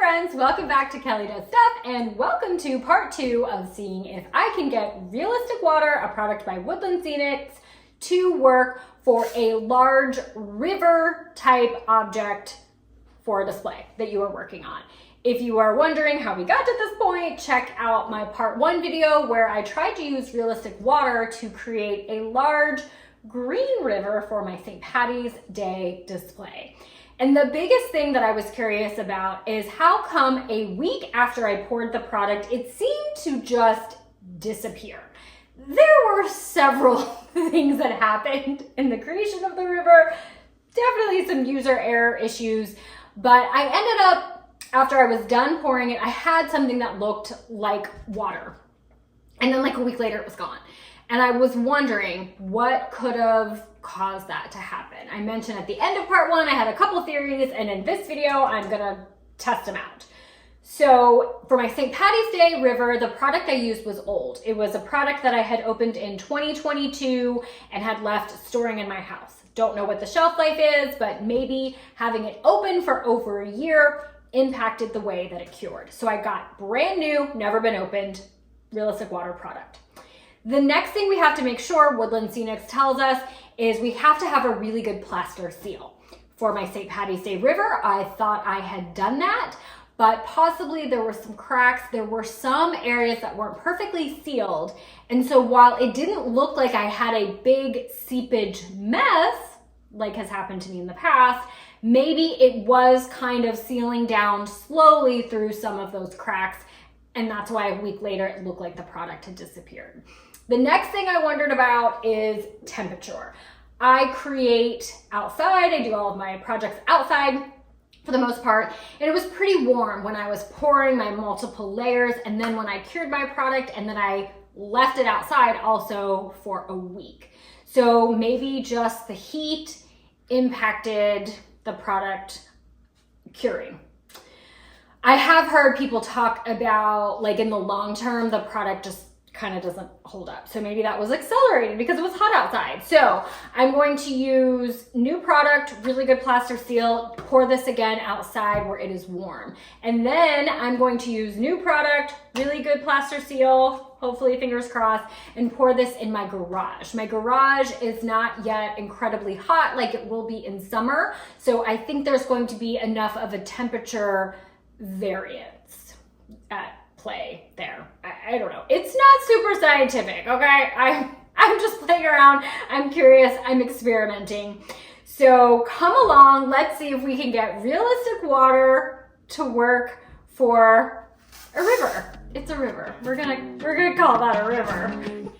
friends, welcome back to Kelly Does Stuff, and welcome to part 2 of seeing if I can get Realistic Water, a product by Woodland Scenics, to work for a large river type object for a display that you are working on. If you are wondering how we got to this point, check out my part 1 video where I tried to use realistic water to create a large green river for my St. Patty's Day display. And the biggest thing that I was curious about is how come a week after I poured the product, it seemed to just disappear. There were several things that happened in the creation of the river, definitely some user error issues, but I ended up, after I was done pouring it, I had something that looked like water. And then like a week later, it was gone. And I was wondering what could have caused that to happen. I mentioned at the end of part 1, I had a couple theories, and in this video, I'm gonna test them out. So for my St. Patty's Day river, the product I used was old. It was a product that I had opened in 2022 and had left storing in my house. Don't know what the shelf life is, but maybe having it open for over a year impacted the way that it cured. So I got brand new, never been opened, realistic water product. The next thing we have to make sure, Woodland Scenics tells us, is we have to have a really good plaster seal. For my St. Patty's Day river, I thought I had done that, but possibly there were some cracks. There were some areas that weren't perfectly sealed. And so while it didn't look like I had a big seepage mess, like has happened to me in the past, maybe it was kind of sealing down slowly through some of those cracks. And that's why a week later, it looked like the product had disappeared. The next thing I wondered about is temperature. I create outside, I do all of my projects outside for the most part, and it was pretty warm when I was pouring my multiple layers, and then when I cured my product, and then I left it outside also for a week. So maybe just the heat impacted the product curing. I have heard people talk about, like, in the long term, the product just kind of doesn't hold up. So maybe that was accelerated because it was hot outside. So I'm going to use new product, really good plaster seal, pour this again outside where it is warm. And then I'm going to use new product, really good plaster seal, hopefully fingers crossed, and pour this in my garage. My garage is not yet incredibly hot like it will be in summer. So I think there's going to be enough of a temperature variance at play there. I don't know. It's not super scientific, okay? I'm just playing around. I'm curious. I'm experimenting. So come along. Let's see if we can get realistic water to work for a river. It's a river. We're gonna call that a river.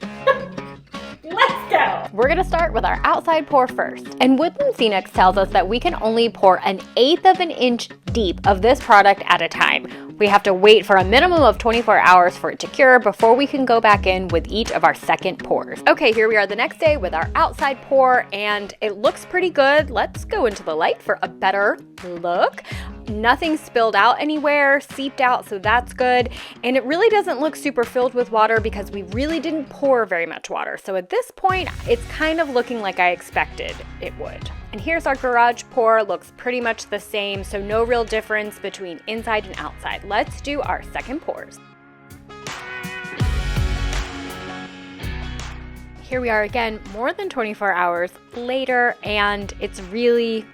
Let's go. We're gonna start with our outside pour first. And Woodland Scenics tells us that we can only pour 1/8 of an inch deep of this product at a time. We have to wait for a minimum of 24 hours for it to cure before we can go back in with each of our second pours. Okay, here we are the next day with our outside pour, and it looks pretty good. Let's go into the light for a better look. Nothing spilled out anywhere, seeped out, so that's good. And it really doesn't look super filled with water because we really didn't pour very much water. So at this point, it's kind of looking like I expected it would. And here's our garage pour. Looks pretty much the same, so no real difference between inside and outside. Let's do our second pours. Here we are again, more than 24 hours later, and it's really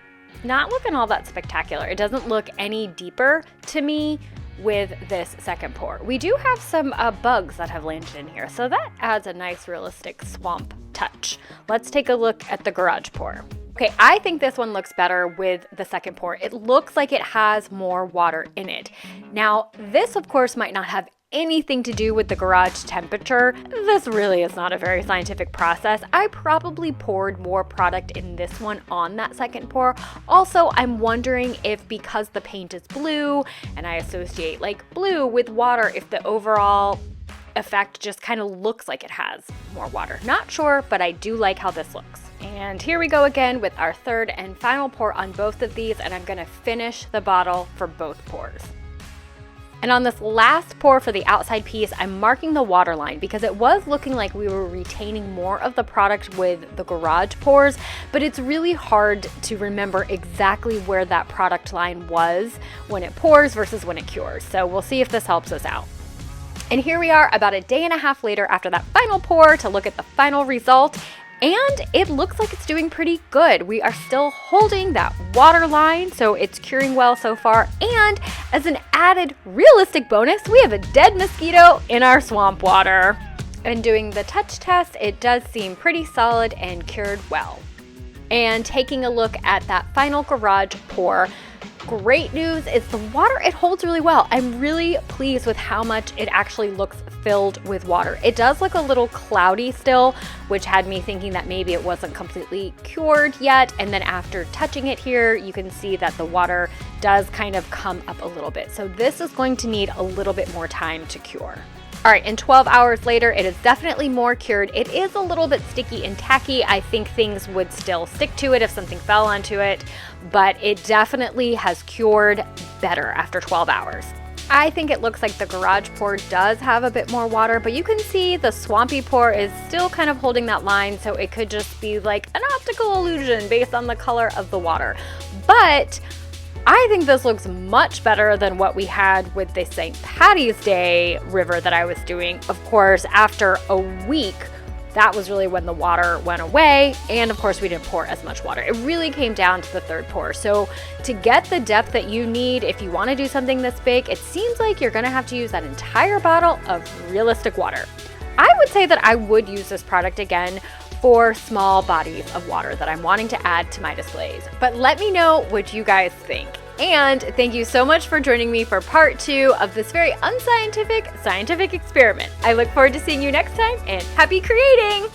not looking all that spectacular. It doesn't look any deeper to me with this second pour. We do have some bugs that have landed in here, so that adds a nice realistic swamp touch. Let's take a look at the garage pour. Okay, I think this one looks better with the second pour. It looks like it has more water in it. Now, this of course might not have anything to do with the garage temperature. This really is not a very scientific process. I probably poured more product in this one on that second pour. Also, I'm wondering if because the paint is blue and I associate like blue with water, if the overall effect just kind of looks like it has more water. Not sure, but I do like how this looks. And here we go again with our third and final pour on both of these, and I'm gonna finish the bottle for both pours. And on this last pour for the outside piece, I'm marking the water line because it was looking like we were retaining more of the product with the garage pours, but it's really hard to remember exactly where that product line was when it pours versus when it cures. So we'll see if this helps us out. And here we are about a day and a half later after that final pour to look at the final result. And it looks like it's doing pretty good. We are still holding that water line, so it's curing well so far. And as an added realistic bonus, we have a dead mosquito in our swamp water. And doing the touch test, it does seem pretty solid and cured well. And taking a look at that final garage pour, great news is the water, it holds really well. I'm really pleased with how much it actually looks filled with water. It does look a little cloudy still, which had me thinking that maybe it wasn't completely cured yet. And then after touching it here, you can see that the water does kind of come up a little bit. So this is going to need a little bit more time to cure. All right, and 12 hours later, it is definitely more cured. It is a little bit sticky and tacky. I think things would still stick to it if something fell onto it, but it definitely has cured better after 12 hours. I think it looks like the garage pour does have a bit more water, but you can see the swampy pour is still kind of holding that line, so it could just be like an optical illusion based on the color of the water. But I think this looks much better than what we had with the St. Patty's Day river that I was doing. Of course, after a week, that was really when the water went away, and of course we didn't pour as much water. It really came down to the third pour. So to get the depth that you need, if you want to do something this big, it seems like you're going to have to use that entire bottle of realistic water. I would say that I would use this product again for small bodies of water that I'm wanting to add to my displays. But let me know what you guys think. And thank you so much for joining me for part 2 of this very unscientific scientific experiment. I look forward to seeing you next time, and happy creating!